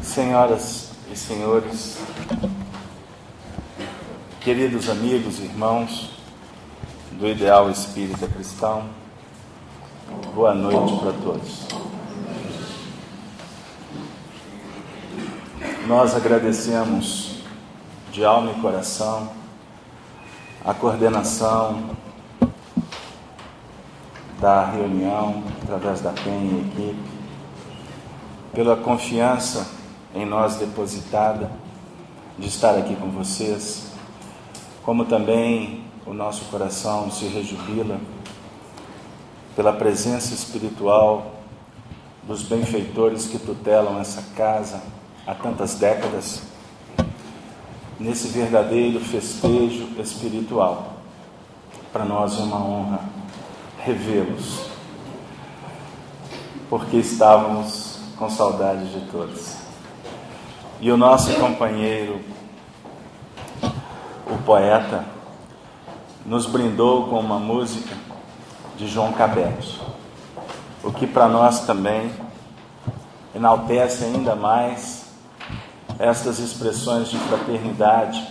Senhoras e senhores, queridos amigos e irmãos do Ideal Espírita Cristão, boa noite para todos. Nós agradecemos de alma e coração a coordenação da reunião, através da PEN e equipe, pela confiança em nós depositada de estar aqui com vocês, como também o nosso coração se rejubila pela presença espiritual dos benfeitores que tutelam essa casa há tantas décadas, nesse verdadeiro festejo espiritual. Para nós é uma honra revê-los, porque estávamos com saudade de todos. E o nosso companheiro, o poeta, nos brindou com uma música de João Cabete, o que para nós também enaltece ainda mais estas expressões de fraternidade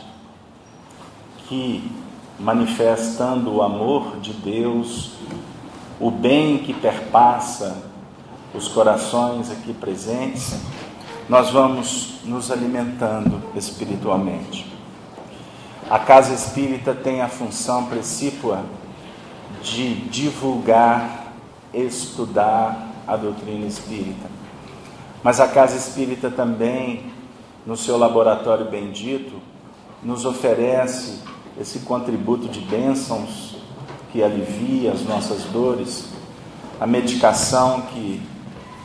que, manifestando o amor de Deus, o bem que perpassa os corações aqui presentes, nós vamos nos alimentando espiritualmente. A Casa Espírita tem a função precípua de divulgar, estudar a doutrina espírita. Mas a Casa Espírita também, no seu laboratório bendito, nos oferece esse contributo de bênçãos que alivia as nossas dores, a medicação que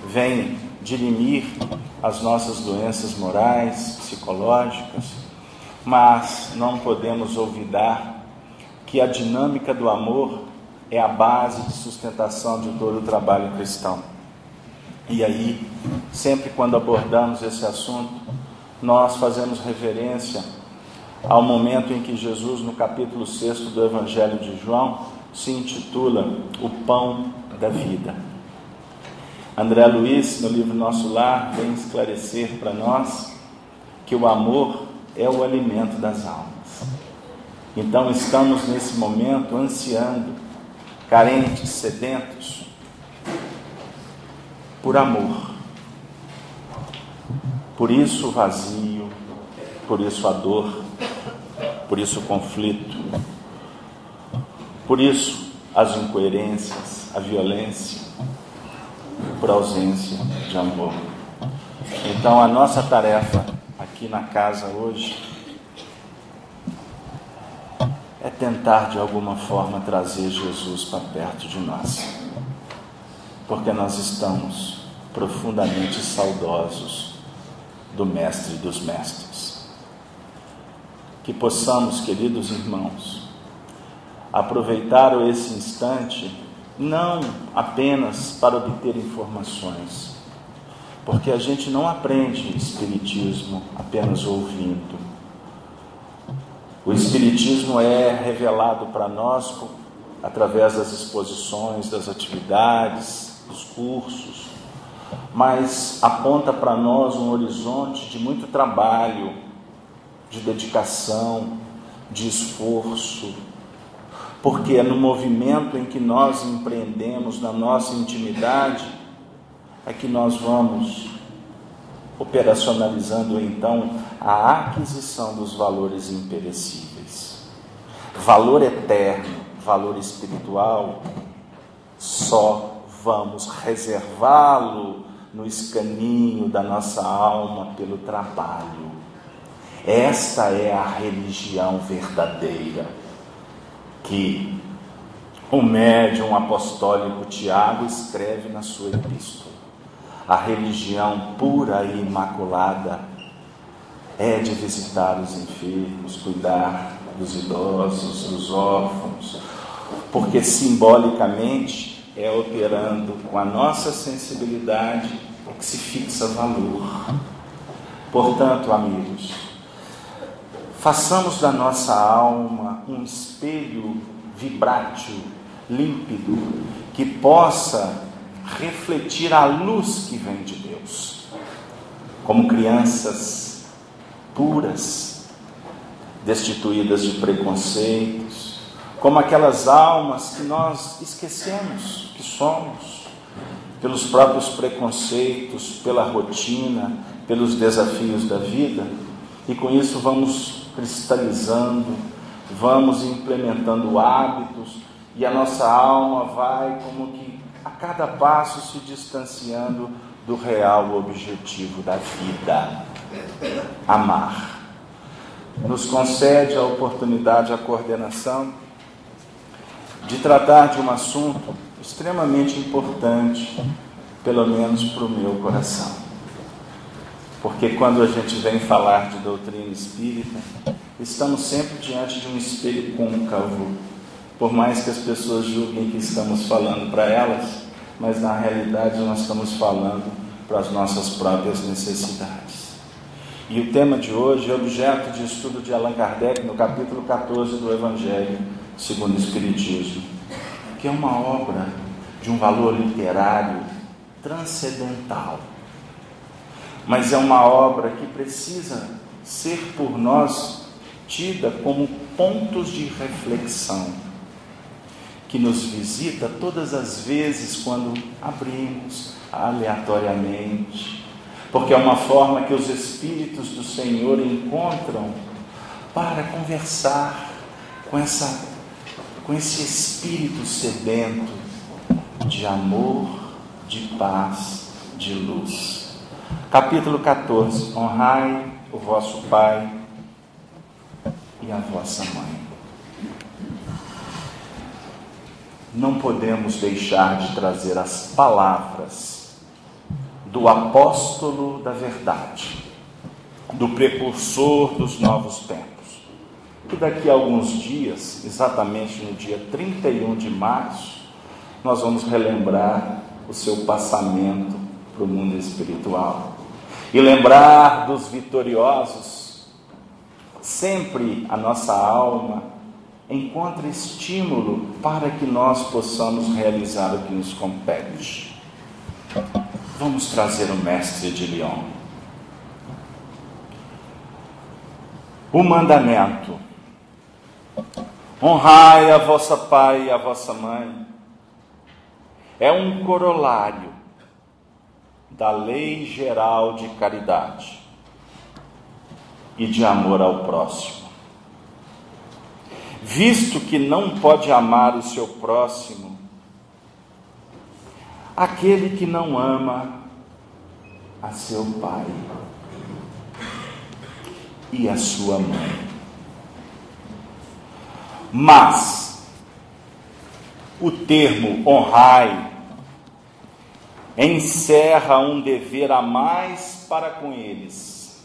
vem dirimir as nossas doenças morais, psicológicas, mas não podemos olvidar que a dinâmica do amor é a base de sustentação de todo o trabalho cristão. E aí, sempre quando abordamos esse assunto, nós fazemos reverência ao momento em que Jesus, no capítulo 6 do Evangelho de João, se intitula O Pão da Vida. André Luiz, no livro Nosso Lar, vem esclarecer para nós que o amor é o alimento das almas. Então estamos nesse momento ansiando, carentes, sedentos, por amor. Por isso o vazio, por isso a dor, por isso o conflito, por isso as incoerências, a violência, por ausência de amor. Então a nossa tarefa aqui na casa hoje é tentar de alguma forma trazer Jesus para perto de nós, porque nós estamos profundamente saudosos do Mestre dos Mestres. Que possamos, queridos irmãos, aproveitar esse instante não apenas para obter informações, porque a gente não aprende Espiritismo apenas ouvindo. O Espiritismo é revelado para nós através das exposições, das atividades, dos cursos, mas aponta para nós um horizonte de muito trabalho, de dedicação, de esforço, porque é no movimento em que nós empreendemos na nossa intimidade é que nós vamos operacionalizando então a aquisição dos valores imperecíveis. Valor eterno, valor espiritual, só vamos reservá-lo no escaninho da nossa alma pelo trabalho. Esta é a religião verdadeira que o médium apostólico Tiago escreve na sua epístola. A religião pura e imaculada é de visitar os enfermos, cuidar dos idosos, dos órfãos, porque simbolicamente é operando com a nossa sensibilidade que se fixa valor. Portanto, amigos, façamos da nossa alma um espelho vibrátil, límpido, que possa refletir a luz que vem de Deus. como crianças puras, destituídas de preconceitos, como aquelas almas que nós esquecemos que somos, pelos próprios preconceitos, pela rotina, pelos desafios da vida, e com isso vamos cristalizando, vamos implementando hábitos, e a nossa alma vai como que a cada passo se distanciando do real objetivo da vida: amar. Nos concede a oportunidade, a coordenação, de tratar de um assunto extremamente importante, pelo menos para o meu coração. Porque quando a gente vem falar de doutrina espírita, estamos sempre diante de um espelho côncavo, por mais que as pessoas julguem que estamos falando para elas, mas na realidade nós estamos falando para as nossas próprias necessidades. E o tema de hoje é objeto de estudo de Allan Kardec no capítulo 14 do Evangelho segundo o Espiritismo, que é uma obra de um valor literário transcendental, mas é uma obra que precisa ser por nós tida como pontos de reflexão, que nos visita todas as vezes quando abrimos aleatoriamente, porque é uma forma que os Espíritos do Senhor encontram para conversar com esse espírito sedento de amor, de paz, de luz. Capítulo 14. Honrai o vosso pai e a vossa mãe. Não podemos deixar de trazer as palavras do apóstolo da verdade, do precursor dos novos tempos, que daqui a alguns dias, exatamente no dia 31 de março, nós vamos relembrar o seu passamento para o mundo espiritual e lembrar dos vitoriosos. Sempre a nossa alma encontra estímulo para que nós possamos realizar o que nos compete. Vamos trazer o mestre de Lyon. O mandamento: honrai a vossa pai e a vossa mãe, é um corolário da lei geral de caridade e de amor ao próximo. Visto que não pode amar o seu próximo aquele que não ama a seu pai e a sua mãe. Mas o termo honrai encerra um dever a mais para com eles,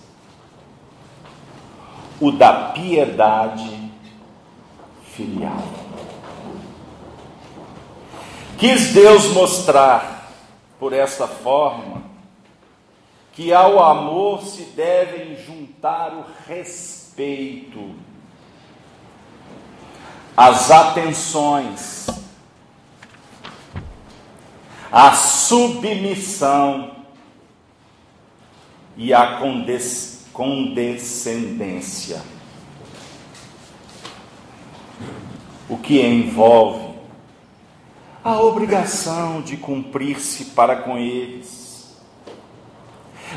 o da piedade filial. Quis Deus mostrar, por essa forma, que ao amor se devem juntar o respeito, as atenções, a submissão e a condescendência, o que envolve a obrigação de cumprir-se para com eles,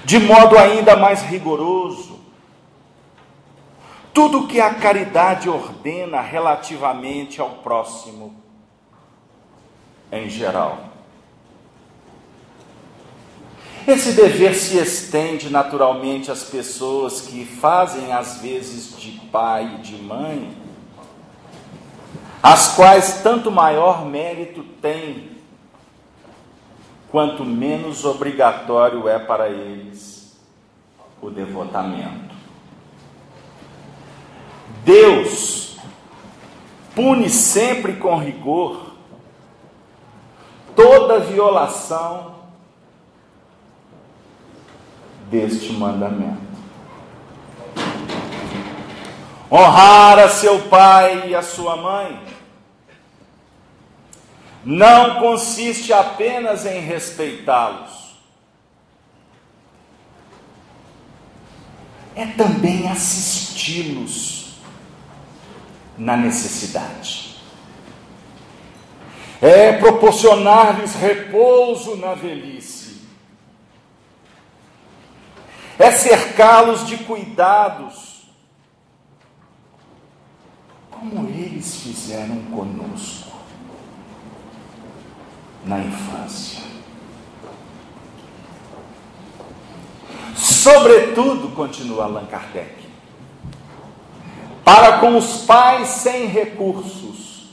de modo ainda mais rigoroso, tudo o que a caridade ordena relativamente ao próximo em geral. Esse dever se estende naturalmente às pessoas que fazem às vezes de pai e de mãe, as quais tanto maior mérito têm, quanto menos obrigatório é para eles o devotamento. Deus pune sempre com rigor toda violação deste mandamento. Honrar a seu pai e a sua mãe não consiste apenas em respeitá-los, é também assisti-los na necessidade. É proporcionar-lhes repouso na velhice. É cercá-los de cuidados, como eles fizeram conosco na infância. Sobretudo, continua Allan Kardec, para com os pais sem recursos,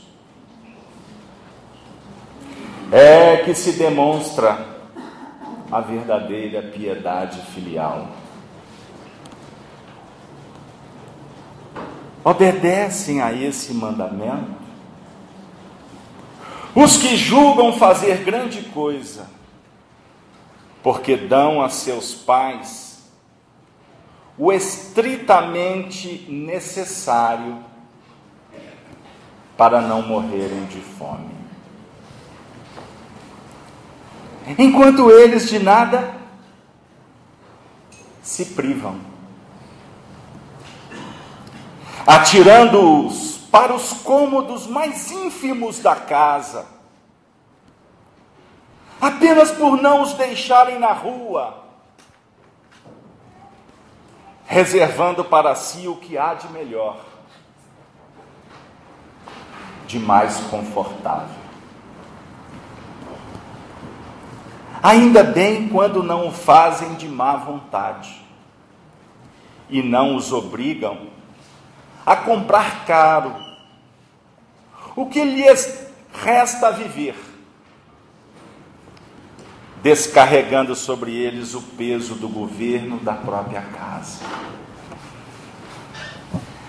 é que se demonstra a verdadeira piedade filial. Obedecem a esse mandamento os que julgam fazer grande coisa, porque dão a seus pais o estritamente necessário para não morrerem de fome, enquanto eles de nada se privam, atirando-os para os cômodos mais ínfimos da casa, apenas por não os deixarem na rua, reservando para si o que há de melhor, de mais confortável. Ainda bem quando não o fazem de má vontade e não os obrigam a comprar caro o que lhes resta a viver, descarregando sobre eles o peso do governo da própria casa.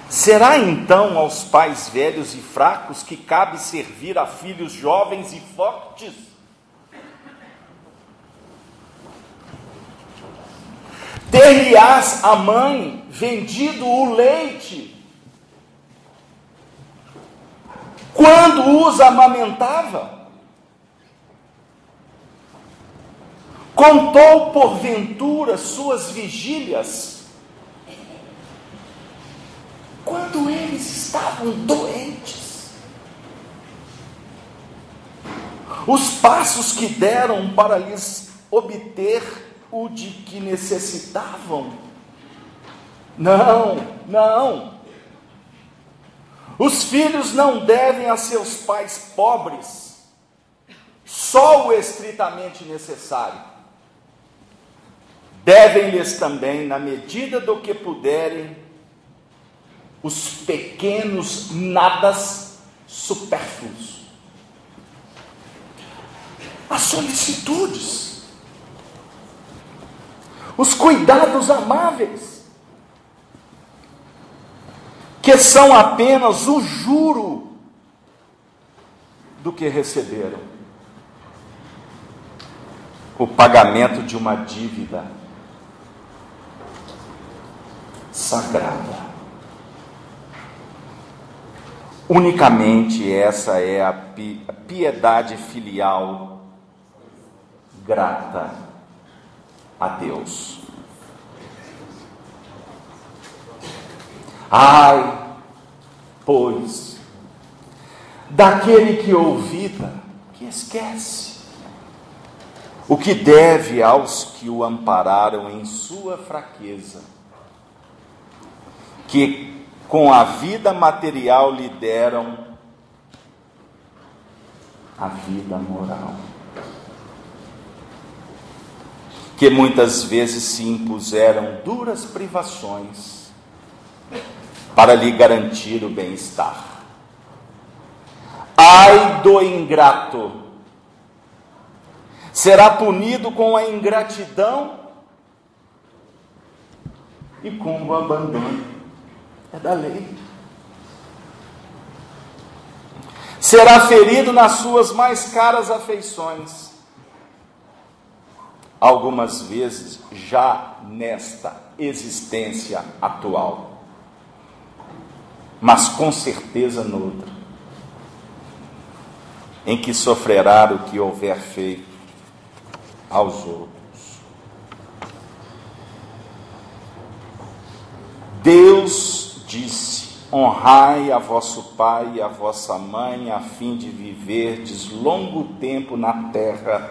Será então aos pais velhos e fracos que cabe servir a filhos jovens e fortes? Ter-lhe-ás a mãe vendido o leite quando os amamentava? Contou porventura suas vigílias quando eles estavam doentes? Os passos que deram para lhes obter o de que necessitavam? Não. Os filhos não devem a seus pais pobres só o estritamente necessário. Devem-lhes também, na medida do que puderem, os pequenos nadas supérfluos, as solicitudes, os cuidados amáveis, que são apenas o juro do que receberam, o pagamento de uma dívida sagrada. Unicamente essa é a piedade filial grata a Deus. Ai, pois, daquele que ouvida, que esquece o que deve aos que o ampararam em sua fraqueza, que com a vida material lhe deram a vida moral, que muitas vezes se impuseram duras privações para lhe garantir o bem-estar. Ai do ingrato! Será punido com a ingratidão e com o abandono. É da lei. Será ferido nas suas mais caras afeições, algumas vezes já nesta existência atual, mas com certeza noutra, em que sofrerá o que houver feito aos outros. Deus disse: honrai a vosso pai e a vossa mãe, a fim de viverdes longo tempo na terra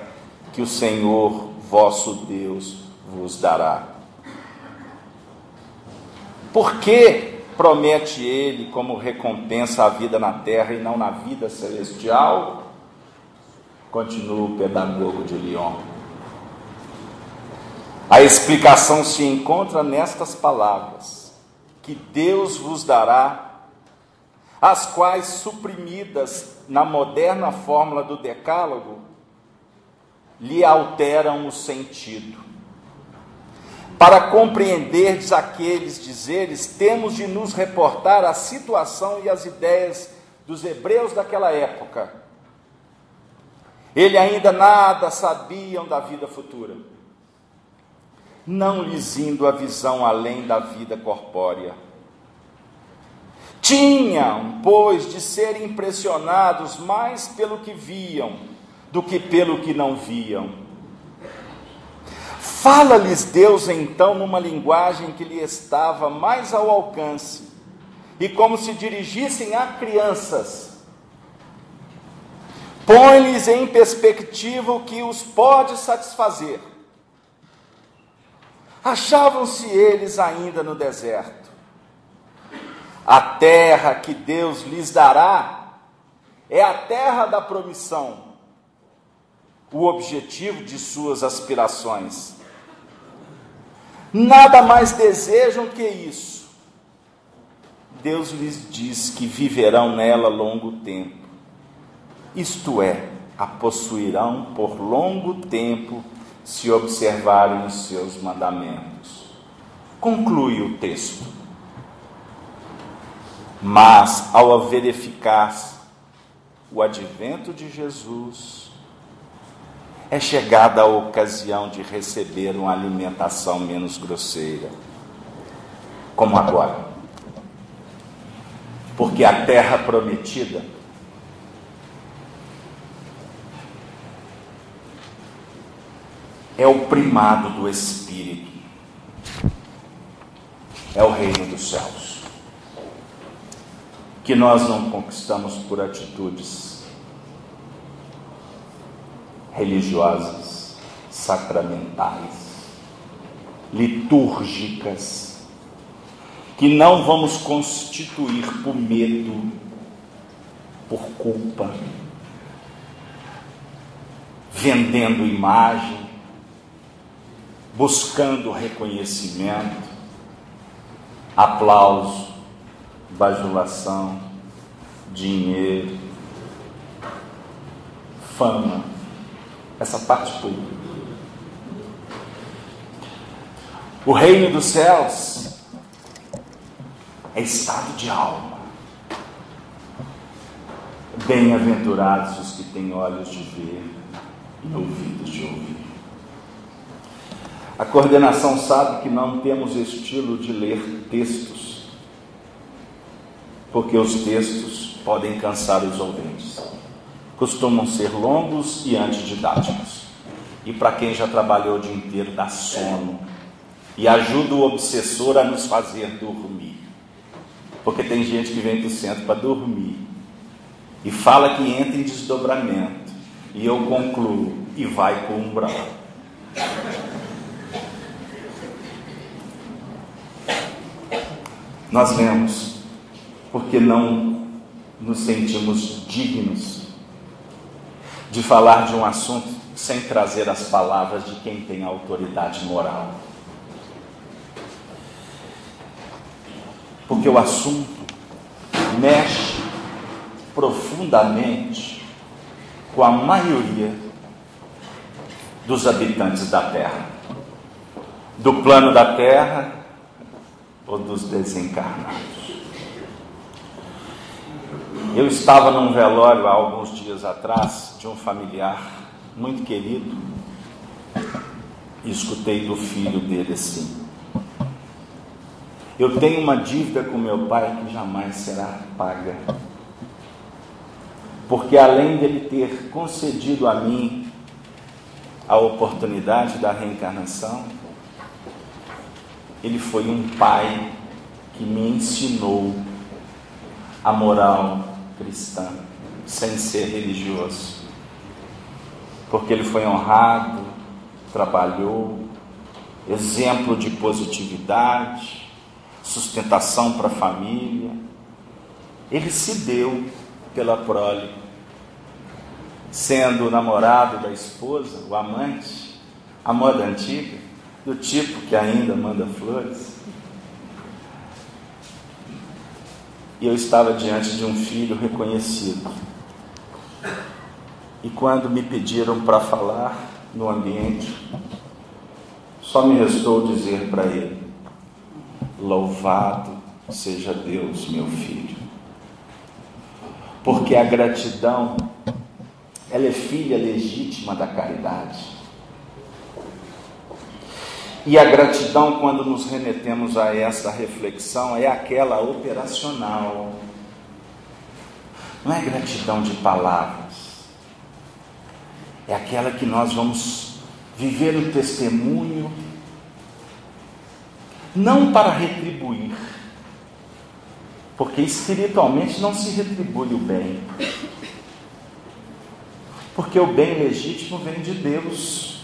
que o Senhor vosso Deus vos dará. Por que promete ele como recompensa a vida na terra e não na vida celestial? Continua o pedagogo de Lyon. A explicação se encontra nestas palavras: que Deus vos dará, as quais, suprimidas na moderna fórmula do Decálogo, lhe alteram o sentido. Para compreenderdes aqueles dizeres, temos de nos reportar a situação e as ideias dos hebreus daquela época. Eles ainda nada sabiam da vida futura, não lhes indo a visão além da vida corpórea. Tinham, pois, de ser impressionados mais pelo que viam do que pelo que não viam. Fala-lhes Deus então numa linguagem que lhe estava mais ao alcance, e como se dirigissem a crianças, põe-lhes em perspectiva o que os pode satisfazer. Achavam-se eles ainda no deserto. A terra que Deus lhes dará é a terra da promissão, o objetivo de suas aspirações. Nada mais desejam que isso. Deus lhes diz que viverão nela longo tempo, isto é, a possuirão por longo tempo, se observarem os seus mandamentos. Conclui o texto. Mas, ao verificar-se o advento de Jesus, é chegada a ocasião de receber uma alimentação menos grosseira, como agora. Porque a terra prometida é o primado do Espírito, é o reino dos céus, que nós não conquistamos por atitudes religiosas, sacramentais, litúrgicas, que não vamos constituir por medo, por culpa, vendendo imagem, buscando reconhecimento, aplauso, bajulação, dinheiro, fama, essa parte toda. O reino dos céus é estado de alma. Bem-aventurados os que têm olhos de ver e ouvidos de ouvir. A coordenação sabe que não temos estilo de ler textos, porque os textos podem cansar os ouvintes. Costumam ser longos e antididáticos. E para quem já trabalhou o dia inteiro, dá sono. E ajuda o obsessor a nos fazer dormir. Porque tem gente que vem para o centro para dormir. E fala que entra em desdobramento. E eu concluo, e vai para o umbral. Nós lemos, porque não nos sentimos dignos de falar de um assunto sem trazer as palavras de quem tem autoridade moral. Porque o assunto mexe profundamente com a maioria dos habitantes da Terra, do plano da Terra ou dos desencarnados. Eu estava num velório há alguns dias atrás de um familiar muito querido e escutei do filho dele assim: eu tenho uma dívida com meu pai que jamais será paga, porque além dele ter concedido a mim a oportunidade da reencarnação, ele foi um pai que me ensinou a moral cristã, sem ser religioso. Porque ele foi honrado, trabalhou, exemplo de positividade, sustentação para a família. Ele se deu pela prole, sendo o namorado da esposa, o amante, a moda antiga, do tipo que ainda manda flores. E eu estava diante de um filho reconhecido. E quando me pediram para falar no ambiente, só me restou dizer para ele: louvado seja Deus, meu filho. Porque a gratidão, ela é filha legítima da caridade. E a gratidão, quando nos remetemos a essa reflexão, é aquela operacional. Não é gratidão de palavras. É aquela que nós vamos viver o testemunho, não para retribuir, porque espiritualmente não se retribui o bem. Porque o bem legítimo vem de Deus.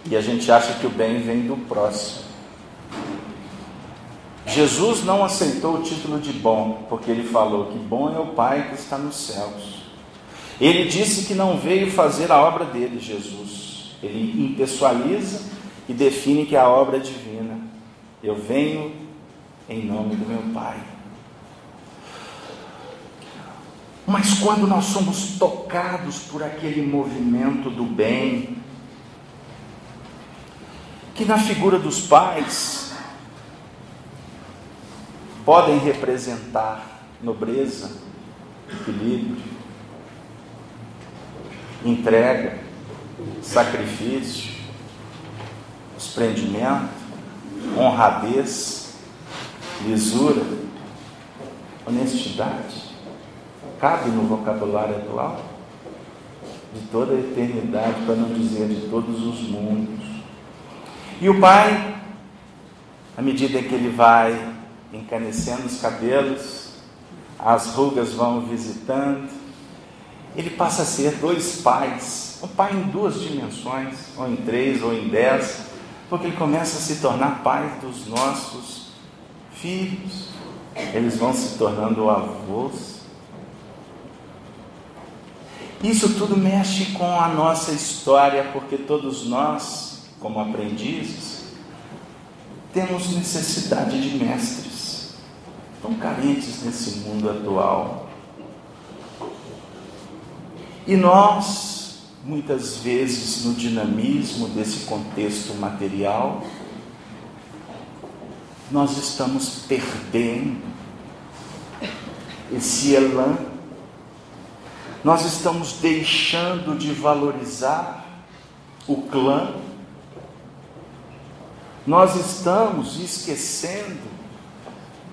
E a gente acha que o bem vem do próximo. Jesus não aceitou o título de bom, porque ele falou que bom é o Pai que está nos céus. Ele disse que não veio fazer a obra dele, Jesus. Ele impessoaliza e define que a obra é divina. Eu venho em nome do meu Pai. Mas quando nós somos tocados por aquele movimento do bem, que na figura dos pais podem representar nobreza, equilíbrio, entrega, sacrifício, desprendimento, honradez, lisura, honestidade, cabe no vocabulário atual de toda a eternidade, para não dizer de todos os mundos. E o pai, à medida que ele vai encanecendo os cabelos, as rugas vão visitando, ele passa a ser dois pais, um pai em duas dimensões, ou em 3, ou em 10, porque ele começa a se tornar pai dos nossos filhos, eles vão se tornando avós. Isso tudo mexe com a nossa história, porque todos nós, como aprendizes, temos necessidade de mestres, tão carentes nesse mundo atual. E nós, muitas vezes, no dinamismo desse contexto material, nós estamos perdendo esse elan, nós estamos deixando de valorizar o clã, nós estamos esquecendo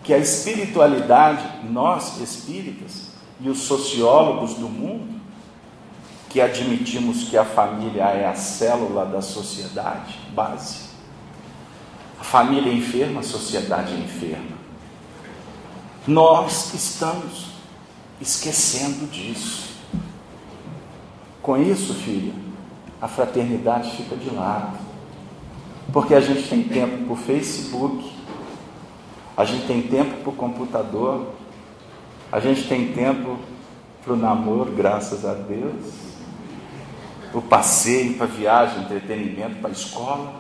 que a espiritualidade, nós espíritas e os sociólogos do mundo, que admitimos que a família é a célula da sociedade, base. A família é enferma, a sociedade é enferma. Nós estamos esquecendo disso. Com isso, filha, a fraternidade fica de lado. Porque a gente tem tempo para o Facebook, a gente tem tempo para o computador, a gente tem tempo para o namoro, graças a Deus, para o passeio, para a viagem, entretenimento, para a escola.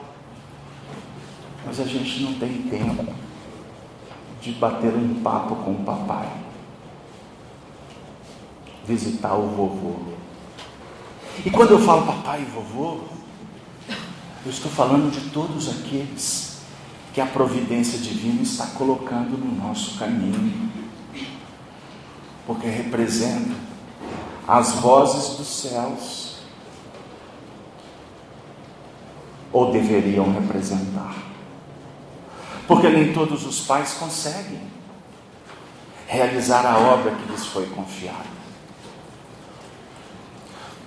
Mas a gente não tem tempo de bater um papo com o papai, visitar o vovô. E quando eu falo papai e vovô, eu estou falando de todos aqueles que a providência divina está colocando no nosso caminho, porque representam as vozes dos céus, ou deveriam representar, porque nem todos os pais conseguem realizar a obra que lhes foi confiada.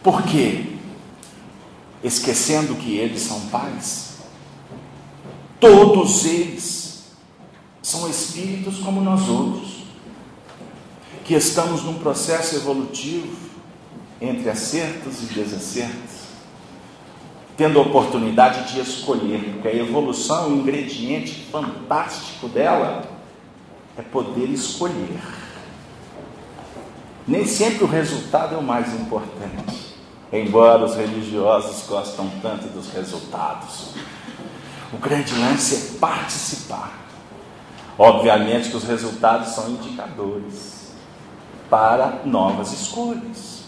Por quê? Esquecendo que eles são pais, todos eles são espíritos como nós outros, que estamos num processo evolutivo entre acertos e desacertos, tendo a oportunidade de escolher, porque a evolução, o ingrediente fantástico dela é poder escolher. Nem sempre o resultado é o mais importante, embora os religiosos gostam tanto dos resultados. O grande lance é participar. Obviamente que os resultados são indicadores para novas escolhas.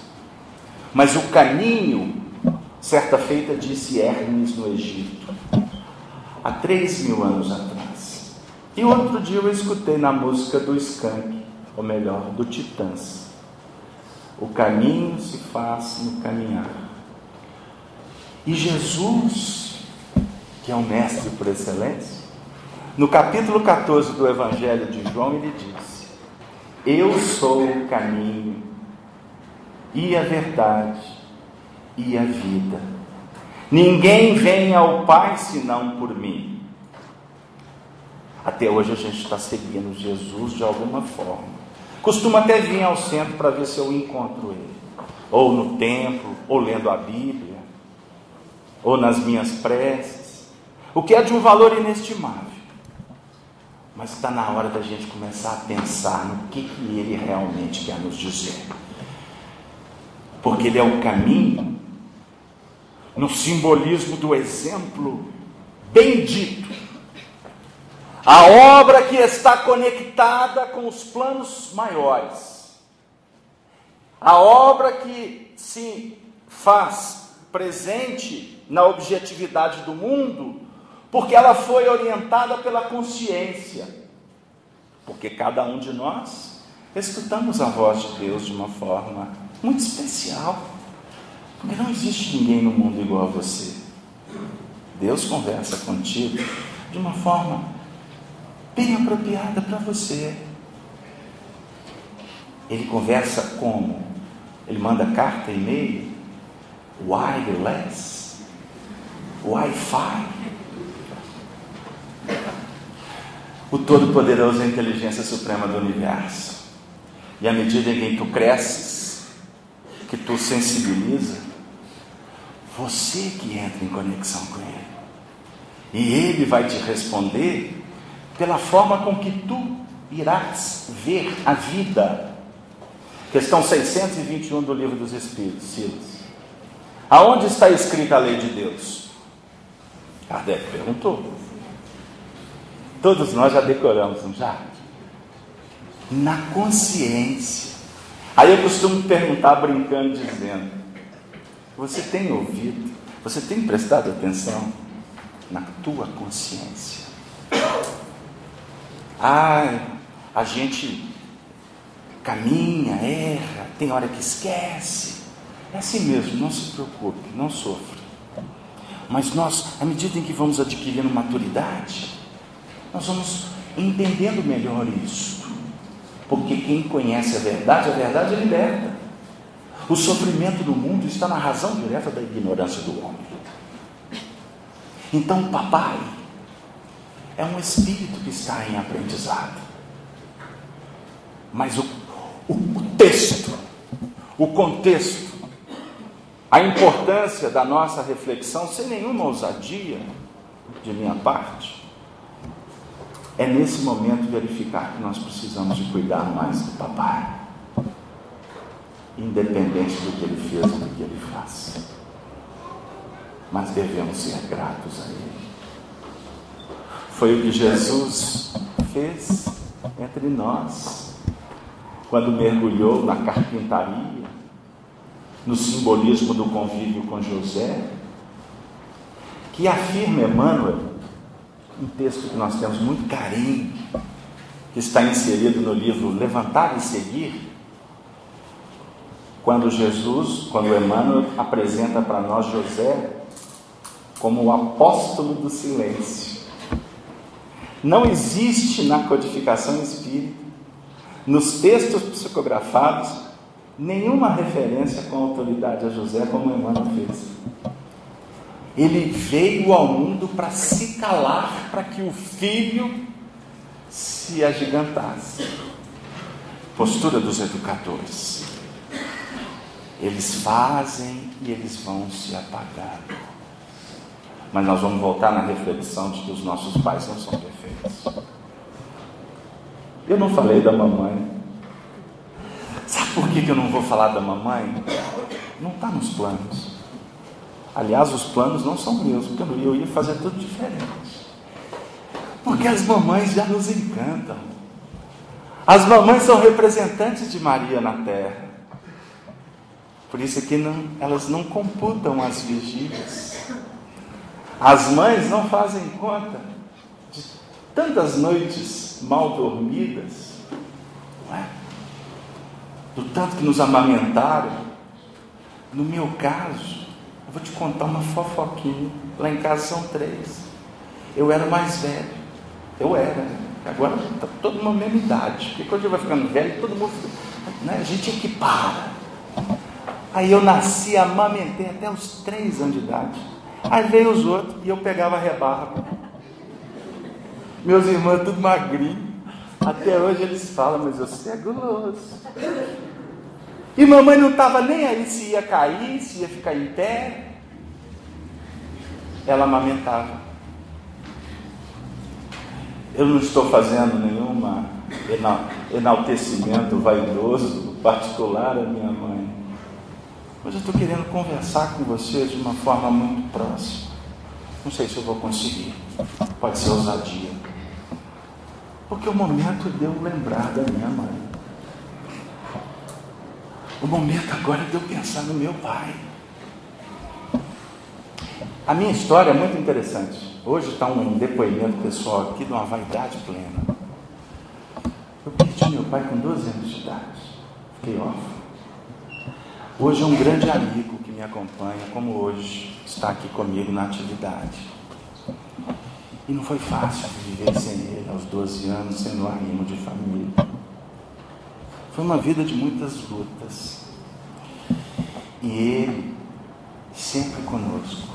Mas o caminho, certa feita disse Hermes no Egito, há 3.000 anos atrás. E outro dia eu escutei na música do Skank, ou melhor, do Titãs. O caminho se faz no caminhar. E Jesus, que é o mestre por excelência, no capítulo 14 do Evangelho de João, ele diz: eu sou o caminho, e a verdade, e a vida. Ninguém vem ao Pai senão por mim. Até hoje a gente está seguindo Jesus de alguma forma. Costumo até vir ao centro para ver se eu encontro ele, ou no templo, ou lendo a Bíblia, ou nas minhas preces, o que é de um valor inestimável. Mas está na hora da gente começar a pensar no que ele realmente quer nos dizer, porque ele é o caminho, no simbolismo do exemplo bendito, a obra que está conectada com os planos maiores, a obra que se faz presente na objetividade do mundo, porque ela foi orientada pela consciência, porque cada um de nós escutamos a voz de Deus de uma forma muito especial, porque não existe ninguém no mundo igual a você. Deus conversa contigo de uma forma bem apropriada para você. Ele conversa como? Ele manda carta, e-mail, wireless, Wi-Fi. O Todo-Poderoso é a inteligência suprema do universo. E à medida em que tu cresces, que tu sensibiliza, você que entra em conexão com ele. E ele vai te responder pela forma com que tu irás ver a vida. Questão 621 do Livro dos Espíritos, Silas. Aonde está escrita a lei de Deus? Kardec perguntou. Todos nós já decoramos, não já? Na consciência. Aí eu costumo perguntar, brincando, dizendo: você tem ouvido? Você tem prestado atenção na tua consciência? A gente caminha, erra, tem hora que esquece. É assim mesmo, não se preocupe, não sofra. Mas nós, à medida em que vamos adquirindo maturidade, nós vamos entendendo melhor isso. Porque quem conhece a verdade liberta. O sofrimento do mundo está na razão direta da ignorância do homem. Então, papai é um espírito que está em aprendizado. Mas o texto, o contexto, a importância da nossa reflexão, sem nenhuma ousadia de minha parte, é nesse momento verificar que nós precisamos de cuidar mais do papai, independente do que ele fez ou do que ele faz. Mas devemos ser gratos a ele. Foi o que Jesus fez entre nós, quando mergulhou na carpintaria, no simbolismo do convívio com José, que afirma Emmanuel, um texto que nós temos muito carinho, que está inserido no livro Levantar e Seguir, quando Emmanuel apresenta para nós José como o apóstolo do silêncio. Não existe na codificação espírita, nos textos psicografados, nenhuma referência com autoridade a José como Emmanuel fez. Ele veio ao mundo para se calar, para que o filho se agigantasse. Postura dos educadores. Eles fazem e eles vão se apagando. Mas nós vamos voltar na reflexão de que os nossos pais não são perfeitos. Eu não falei da mamãe. Sabe por que eu não vou falar da mamãe? Não está nos planos. Aliás, os planos não são meus, porque eu ia fazer tudo diferente. Porque as mamães já nos encantam. As mamães são representantes de Maria na terra. Por isso que elas não computam as vigílias. As mães não fazem conta de tantas noites mal dormidas, não é? Do tanto que nos amamentaram. No meu caso, eu vou te contar uma fofoquinha. Lá em casa são 3. Eu era o mais velho. Eu era. Agora está todo mundo na mesma idade. Porque quando a gente vai ficando velho, todo mundo, né? A gente equipara. Aí eu nasci, amamentei até os 3 anos de idade. Aí veio os outros e eu pegava a rebarba. Meus irmãos tudo magrinho. Até hoje eles falam, mas você é guloso. E mamãe não estava nem aí se ia cair, se ia ficar em pé. Ela amamentava. Eu não estou fazendo nenhuma enaltecimento vaidoso particular à minha mãe. Mas eu estou querendo conversar com vocês de uma forma muito próxima. Não sei se eu vou conseguir. Pode ser ousadia. Porque o momento de eu lembrar da minha mãe. O momento agora de eu pensar no meu pai. A minha história é muito interessante. Hoje está um depoimento pessoal aqui de uma vaidade plena. Eu perdi meu pai com 12 anos de idade. Fiquei órfão. Hoje é um grande amigo que me acompanha, como hoje está aqui comigo na atividade. E não foi fácil viver sem ele aos 12 anos, sendo um arrimo de família. Foi uma vida de muitas lutas. E ele sempre conosco.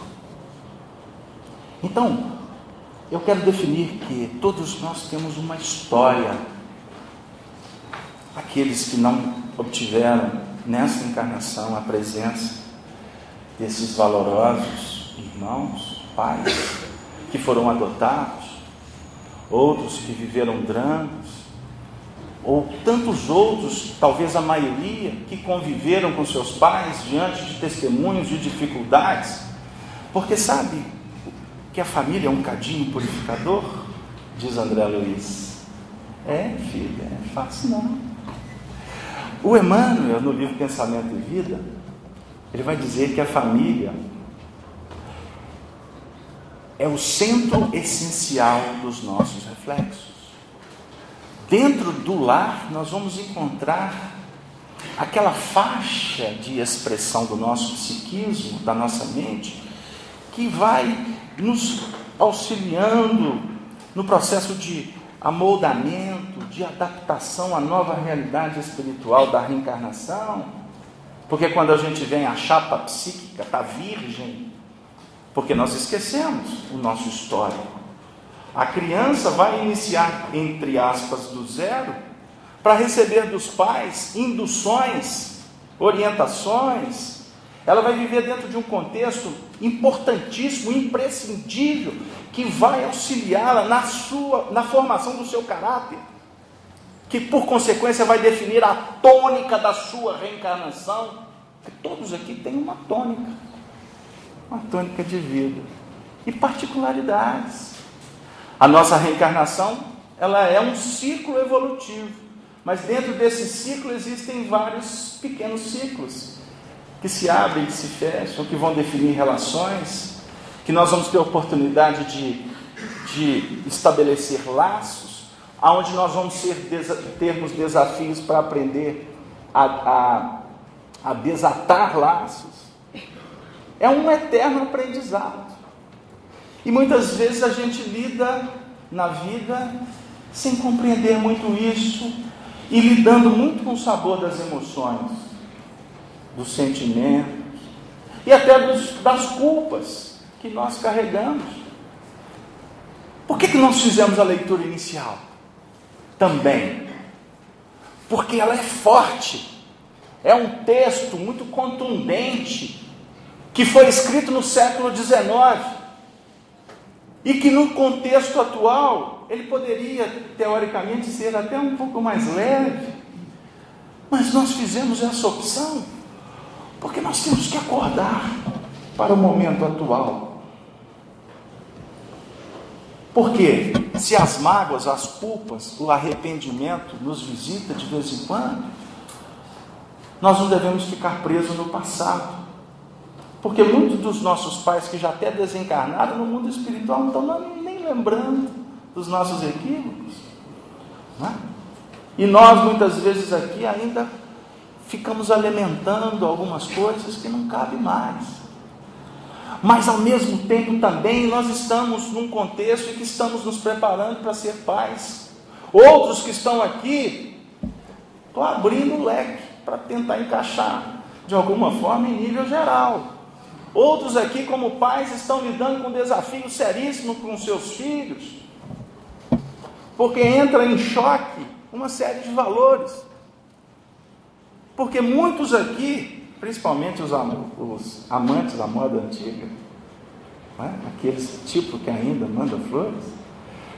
Então, eu quero definir que todos nós temos uma história. Aqueles que não obtiveram nessa encarnação a presença desses valorosos irmãos, pais, que foram adotados, outros que viveram dramas, ou tantos outros, talvez a maioria, que conviveram com seus pais diante de testemunhos de dificuldades, porque sabe que a família é um cadinho purificador, diz André Luiz. É, filha, é fácil não. O Emmanuel, no livro Pensamento e Vida, ele vai dizer que a família é o centro essencial dos nossos reflexos. Dentro do lar, nós vamos encontrar aquela faixa de expressão do nosso psiquismo, da nossa mente, que vai nos auxiliando no processo de amoldamento, de adaptação à nova realidade espiritual da reencarnação. Porque quando a gente vem, a chapa psíquica está virgem, porque nós esquecemos o nosso histórico. A criança vai iniciar, entre aspas, do zero, para receber dos pais induções, orientações. Ela vai viver dentro de um contexto importantíssimo, imprescindível, que vai auxiliá-la na formação do seu caráter, que por consequência vai definir a tônica da sua reencarnação. Porque todos aqui têm uma tônica de vida e particularidades. A nossa reencarnação, ela é um ciclo evolutivo, mas dentro desse ciclo existem vários pequenos ciclos que se abrem, que se fecham, que vão definir relações, que nós vamos ter oportunidade de estabelecer laços, onde nós vamos termos desafios para aprender a desatar laços. É um eterno aprendizado. E muitas vezes a gente lida na vida sem compreender muito isso e lidando muito com o sabor das emoções, dos sentimentos e até das culpas que nós carregamos. Por que nós fizemos a leitura inicial? também, porque ela é forte, é um texto muito contundente, que foi escrito no século XIX, e que no contexto atual, ele poderia, teoricamente, ser até um pouco mais leve, mas nós fizemos essa opção, porque nós temos que acordar para o momento atual. Porque se as mágoas, as culpas, o arrependimento nos visita de vez em quando, nós não devemos ficar presos no passado. Porque muitos dos nossos pais que já até desencarnaram no mundo espiritual não estão nem lembrando dos nossos equívocos. Não é? E nós muitas vezes aqui ainda ficamos alimentando algumas coisas que não cabem mais. Mas ao mesmo tempo também nós estamos num contexto em que estamos nos preparando para ser pais. Outros que estão aqui, estou abrindo o leque para tentar encaixar de alguma forma em nível geral. Outros aqui, como pais, estão lidando com um desafio seríssimo com seus filhos, porque entra em choque uma série de valores. Porque muitos aqui, principalmente os amantes da moda antiga, não é? Aqueles tipo que ainda manda flores,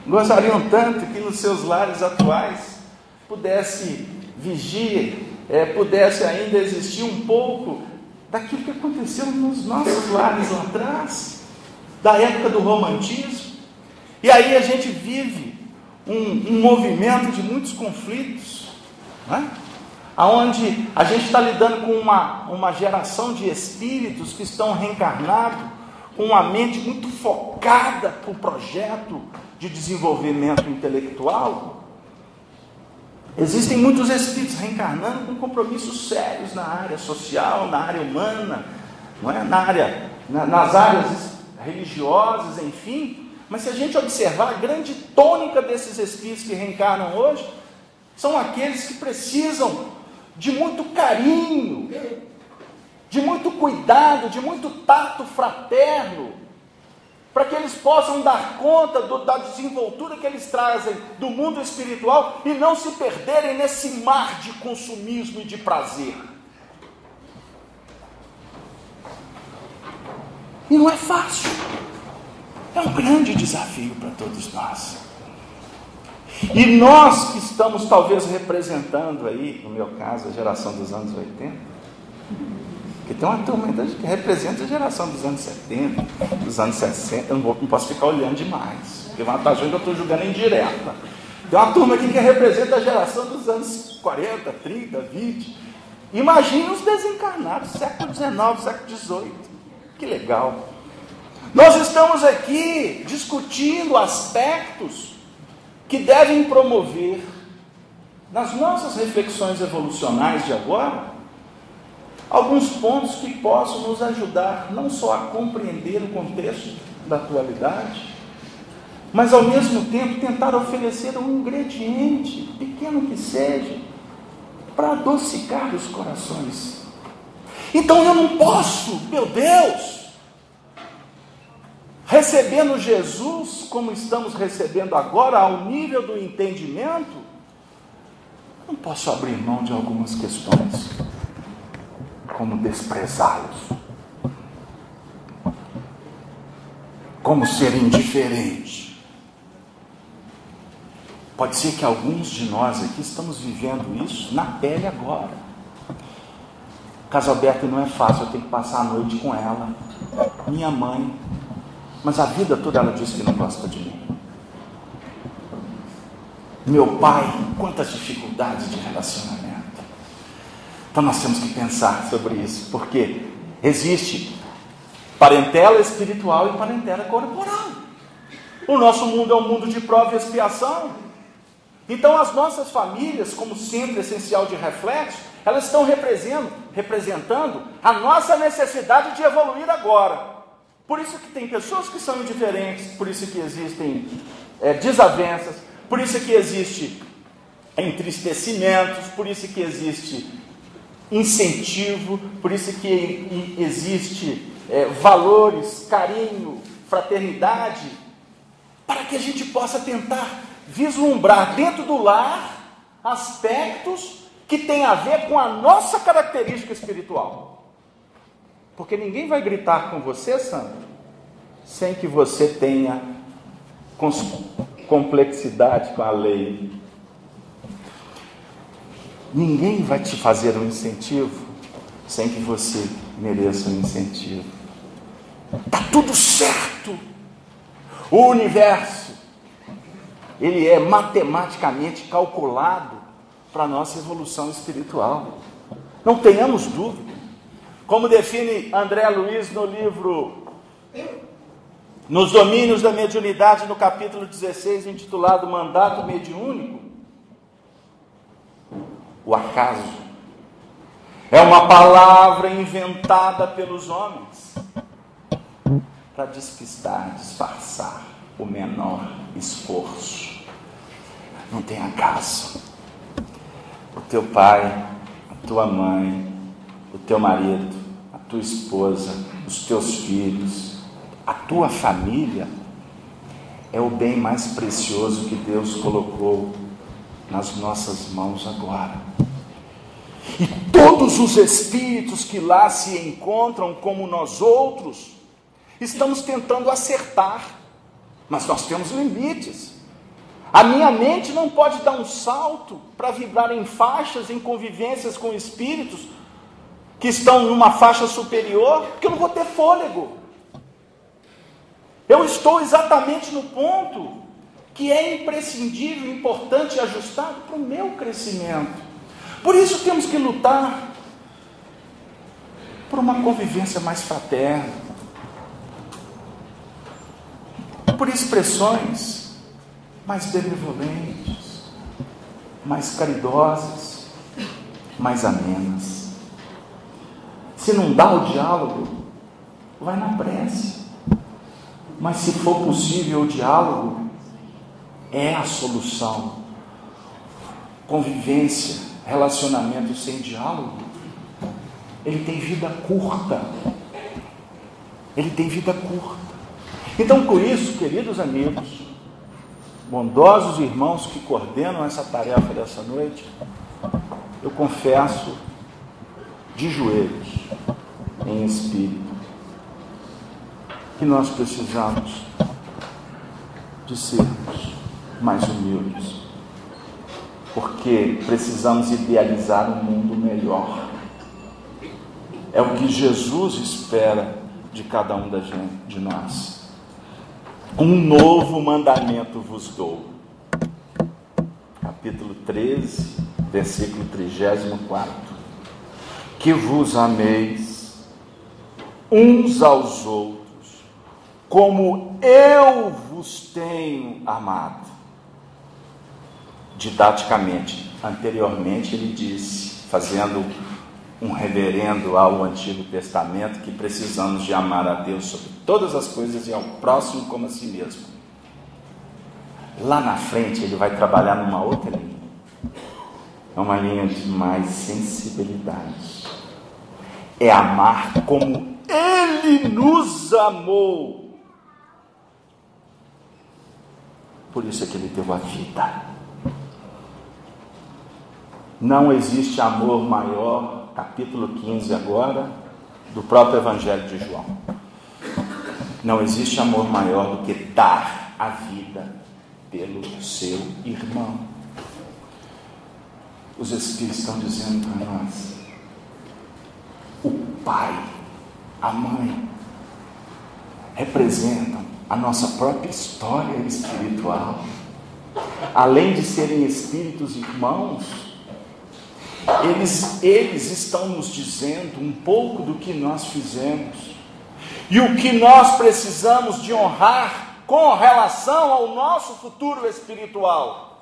gostariam tanto que nos seus lares atuais pudesse vigiar, pudesse ainda existir um pouco daquilo que aconteceu nos nossos lares lá atrás, da época do romantismo. E aí a gente vive um movimento de muitos conflitos, não é? Onde a gente está lidando com uma geração de espíritos que estão reencarnados, com uma mente muito focada para o projeto de desenvolvimento intelectual. Existem muitos espíritos reencarnando com compromissos sérios na área social, na área humana, não é? Nas áreas religiosas, enfim. Mas se a gente observar, a grande tônica desses espíritos que reencarnam hoje são aqueles que precisam de muito carinho, de muito cuidado, de muito tato fraterno, para que eles possam dar conta da desenvoltura que eles trazem do mundo espiritual e não se perderem nesse mar de consumismo e de prazer. E não é fácil, é um grande desafio para todos nós. E nós que estamos talvez representando aí, no meu caso, a geração dos anos 80, que tem uma turma que representa a geração dos anos 70, dos anos 60, eu não posso ficar olhando demais, porque vai estar achando que eu estou julgando indireta. Tem uma turma aqui que representa a geração dos anos 40, 30, 20. Imagina os desencarnados, século XIX, século XVIII. Que legal. Nós estamos aqui discutindo aspectos que devem promover, nas nossas reflexões evolucionais de agora, alguns pontos que possam nos ajudar não só a compreender o contexto da atualidade, mas ao mesmo tempo tentar oferecer um ingrediente, pequeno que seja, para adocicar os corações. Então eu não posso, meu Deus, recebendo Jesus como estamos recebendo agora, ao nível do entendimento, não posso abrir mão de algumas questões, como desprezá-los, como ser indiferente. Pode ser que alguns de nós aqui estamos vivendo isso na pele agora. Casalberto não é fácil, eu tenho que passar a noite com ela, minha mãe, mas a vida toda ela disse que não gosta de mim. Meu pai, quantas dificuldades de relacionamento. Então nós temos que pensar sobre isso, porque existe parentela espiritual e parentela corporal. O nosso mundo é um mundo de prova e expiação. Então as nossas famílias, como centro essencial de reflexo, elas estão representando a nossa necessidade de evoluir agora. Por isso que tem pessoas que são indiferentes, por isso que existem desavenças, por isso que existe entristecimentos, por isso que existe incentivo, por isso que existe valores, carinho, fraternidade, para que a gente possa tentar vislumbrar dentro do lar aspectos que têm a ver com a nossa característica espiritual. Porque ninguém vai gritar com você, santo, sem que você tenha complexidade com a lei. Ninguém vai te fazer um incentivo sem que você mereça um incentivo. Está tudo certo. O universo, ele é matematicamente calculado para a nossa evolução espiritual. Não tenhamos dúvida. Como define André Luiz no livro Nos Domínios da Mediunidade, no capítulo 16, intitulado Mandato Mediúnico, o acaso é uma palavra inventada pelos homens para despistar, disfarçar o menor esforço. Não tem acaso. O teu pai, a tua mãe, o teu marido, a tua esposa, os teus filhos, a tua família é o bem mais precioso que Deus colocou nas nossas mãos agora. E todos os espíritos que lá se encontram, como nós outros, estamos tentando acertar, mas nós temos limites. A minha mente não pode dar um salto para vibrar em faixas, em convivências com espíritos que estão numa faixa superior, porque eu não vou ter fôlego. Eu estou exatamente no ponto que é imprescindível, importante e ajustado para o meu crescimento. Por isso temos que lutar por uma convivência mais fraterna, por expressões mais benevolentes, mais caridosas, mais amenas. Se não dá o diálogo, vai na prece. Mas se for possível o diálogo, é a solução. Convivência, relacionamento sem diálogo, ele tem vida curta. Ele tem vida curta. Então, com isso, queridos amigos, bondosos irmãos que coordenam essa tarefa dessa noite, eu confesso de joelhos, em espírito, que nós precisamos de sermos mais humildes, porque precisamos idealizar um mundo melhor. É o que Jesus espera de cada um de nós. Um novo mandamento vos dou. Capítulo 13, versículo 34. Que vos ameis uns aos outros, como eu vos tenho amado. Didaticamente, anteriormente ele disse, fazendo um reverendo ao Antigo Testamento, que precisamos de amar a Deus sobre todas as coisas e ao próximo como a si mesmo. Lá na frente ele vai trabalhar numa outra linha. É uma linha de mais sensibilidade. É amar como Ele nos amou. Por isso é que Ele deu a vida. Não existe amor maior, capítulo 15 agora, do próprio Evangelho de João. Não existe amor maior do que dar a vida pelo seu irmão. Os Espíritos estão dizendo para nós, o pai, a mãe, representam a nossa própria história espiritual. Além de serem espíritos irmãos, eles estão nos dizendo um pouco do que nós fizemos e o que nós precisamos de honrar com relação ao nosso futuro espiritual.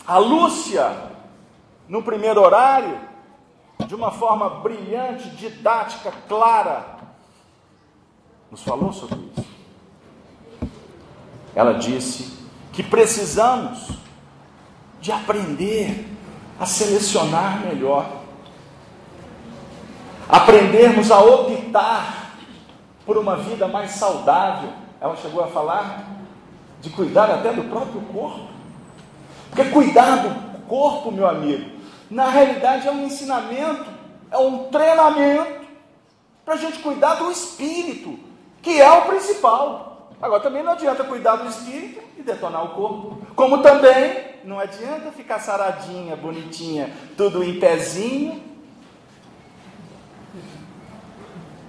A Lúcia, no primeiro horário, de uma forma brilhante, didática, clara, nos falou sobre isso. Ela disse que precisamos de aprender a selecionar melhor, aprendermos a optar por uma vida mais saudável. Ela chegou a falar de cuidar até do próprio corpo. Porque cuidar do corpo, meu amigo, na realidade é um ensinamento, é um treinamento para a gente cuidar do espírito, que é o principal. Agora também não adianta cuidar do espírito e detonar o corpo. Como também não adianta ficar saradinha, bonitinha, tudo em pezinho.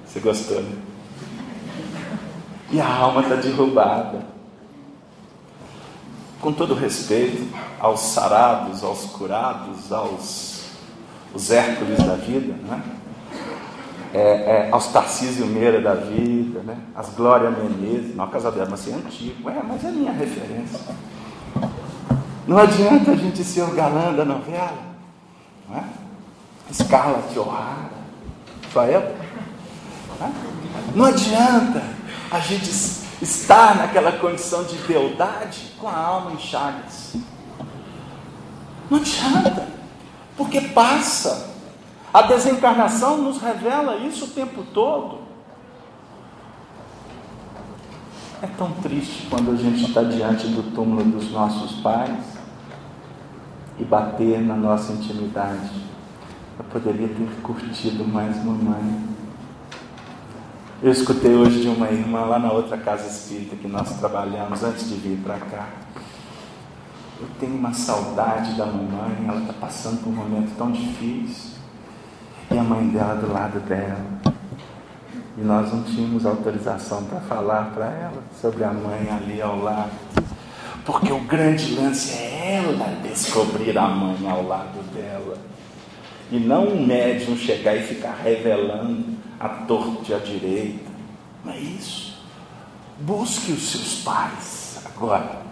Você gostou, né? E a alma está derrubada. Com todo respeito aos sarados, aos curados, aos Hércules da vida, né? Aos Tarcísio Meira da vida, né? As Glória Menezes, não, a casa dela, mas é antigo, mas é minha referência. Não adianta a gente ser o galã da novela, não é? Scarlett O'Hara, sua época, né? Não adianta a gente estar naquela condição de beldade com a alma em chagas. Não adianta, porque passa. A desencarnação nos revela isso o tempo todo. É tão triste quando a gente está diante do túmulo dos nossos pais e bater na nossa intimidade. Eu poderia ter curtido mais mamãe. Eu escutei hoje de uma irmã lá na outra casa espírita que nós trabalhamos antes de vir para cá. Eu tenho uma saudade da mamãe, ela está passando por um momento tão difícil. E a mãe dela do lado dela. E nós não tínhamos autorização para falar para ela sobre a mãe ali ao lado. Porque o grande lance é ela descobrir a mãe ao lado dela. E não um médium chegar e ficar revelando a torta e a direita. Não é isso. Busque os seus pais agora.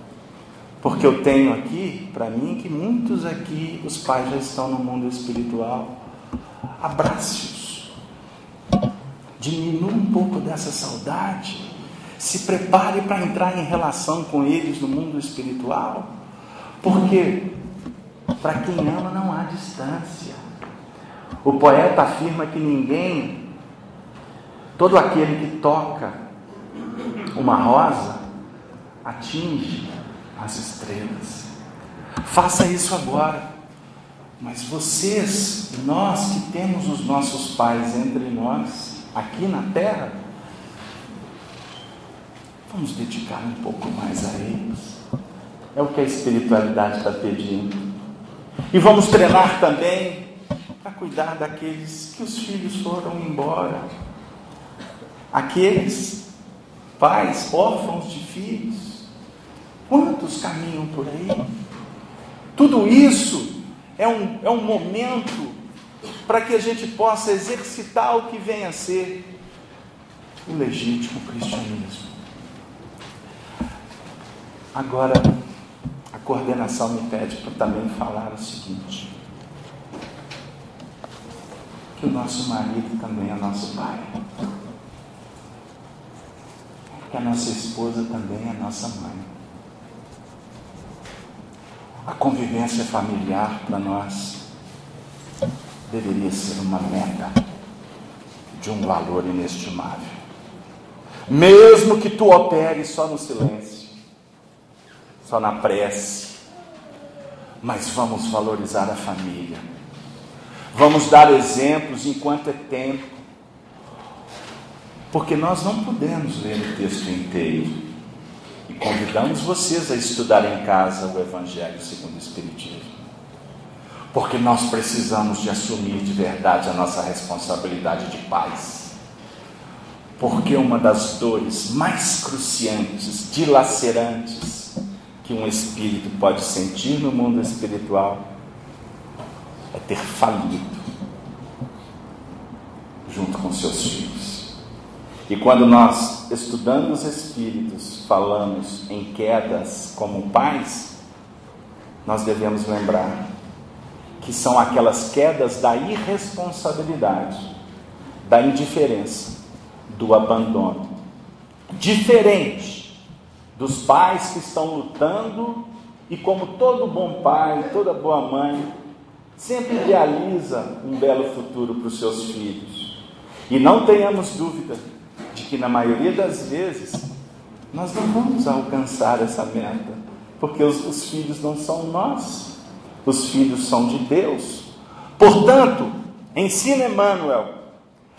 Porque eu tenho aqui, para mim, que muitos aqui, os pais já estão no mundo espiritual. Abrace-os. Diminua um pouco dessa saudade. Se prepare para entrar em relação com eles no mundo espiritual. Porque para quem ama não há distância. O poeta afirma que ninguém, todo aquele que toca uma rosa, atinge as estrelas. Faça isso agora. Mas vocês, nós que temos os nossos pais entre nós, aqui na terra, vamos dedicar um pouco mais a eles. É o que a espiritualidade está pedindo. E vamos treinar também para cuidar daqueles que os filhos foram embora. Aqueles pais órfãos de filhos. Quantos caminham por aí? Tudo isso é um momento para que a gente possa exercitar o que vem a ser o legítimo cristianismo. Agora, a coordenação me pede para também falar o seguinte: que o nosso marido também é nosso pai, que a nossa esposa também é nossa mãe. A convivência familiar para nós deveria ser uma meta de um valor inestimável. Mesmo que tu operes só no silêncio, só na prece, mas vamos valorizar a família. Vamos dar exemplos enquanto é tempo, porque nós não podemos ler o texto inteiro. E convidamos vocês a estudar em casa o Evangelho segundo o Espiritismo, porque nós precisamos de assumir de verdade a nossa responsabilidade de pais. Porque uma das dores mais cruciantes, dilacerantes, que um espírito pode sentir no mundo espiritual é ter falido junto com seus filhos. E quando nós, estudando os espíritos, falamos em quedas como pais, nós devemos lembrar que são aquelas quedas da irresponsabilidade, da indiferença, do abandono. Diferente dos pais que estão lutando e, como todo bom pai, toda boa mãe, sempre idealiza um belo futuro para os seus filhos. E não tenhamos dúvida de que, na maioria das vezes, nós não vamos alcançar essa meta, porque os filhos não são nós, os filhos são de Deus. Portanto, ensina Emmanuel,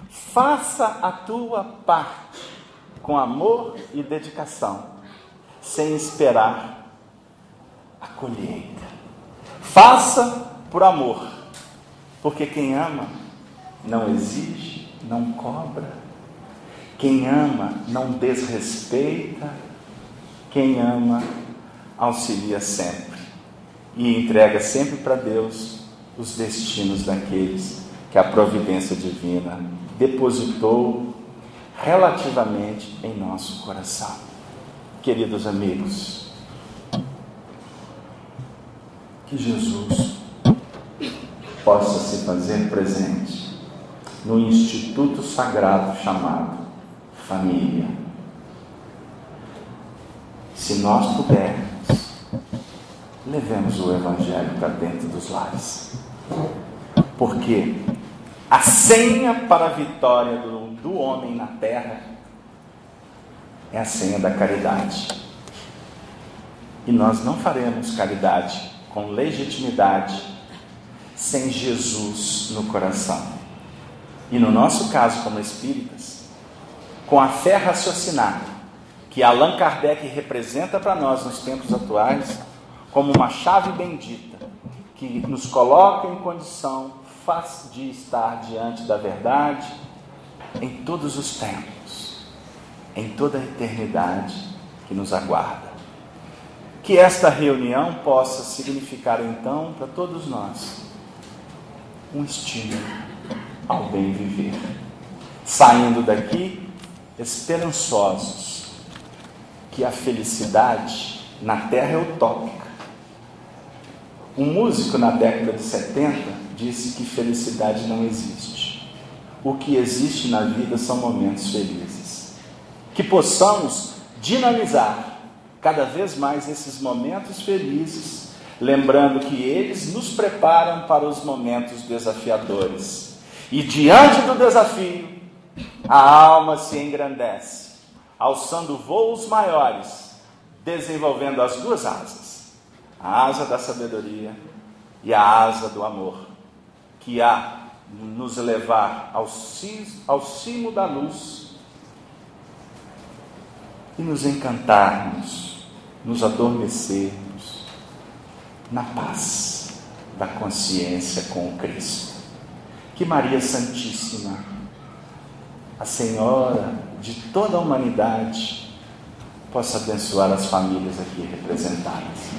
faça a tua parte com amor e dedicação, sem esperar a colheita. Faça por amor, porque quem ama não exige, não cobra. Quem ama não desrespeita. Quem ama auxilia sempre e entrega sempre para Deus os destinos daqueles que a providência divina depositou relativamente em nosso coração. Queridos amigos, que Jesus possa se fazer presente no instituto sagrado chamado família. Se nós pudermos, levemos o Evangelho para dentro dos lares, porque a senha para a vitória do homem na terra é a senha da caridade. E nós não faremos caridade com legitimidade sem Jesus no coração. E no nosso caso, como espíritas, com a fé raciocinada que Allan Kardec representa para nós nos tempos atuais como uma chave bendita que nos coloca em condição de estar diante da verdade em todos os tempos, em toda a eternidade que nos aguarda. Que esta reunião possa significar então para todos nós um estímulo ao bem viver, saindo daqui esperançosos que a felicidade na terra é utópica. Um músico na década de 70 disse que felicidade não existe. O que existe na vida são momentos felizes. Que possamos dinamizar cada vez mais esses momentos felizes, lembrando que eles nos preparam para os momentos desafiadores. E diante do desafio, a alma se engrandece, alçando voos maiores, desenvolvendo as duas asas, a asa da sabedoria e a asa do amor, que há nos levar ao cimo da luz e nos encantarmos, nos adormecermos na paz da consciência com o Cristo. Que Maria Santíssima, a Senhora de toda a humanidade, possa abençoar as famílias aqui representadas.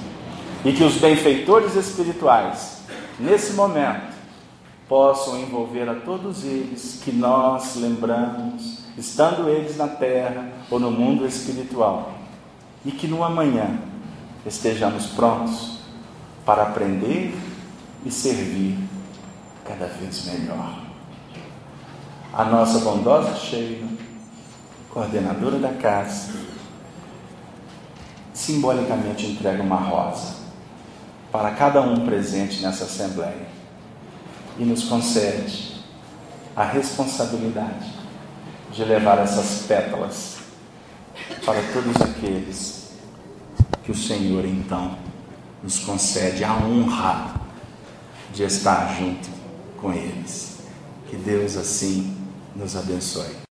E que os benfeitores espirituais, nesse momento, possam envolver a todos eles que nós lembramos, estando eles na terra ou no mundo espiritual. E que no amanhã estejamos prontos para aprender e servir cada vez melhor. A nossa bondosa Sheila, coordenadora da casa, simbolicamente entrega uma rosa para cada um presente nessa assembleia e nos concede a responsabilidade de levar essas pétalas para todos aqueles que o Senhor então nos concede a honra de estar junto com eles. Que Deus assim nos abençoe.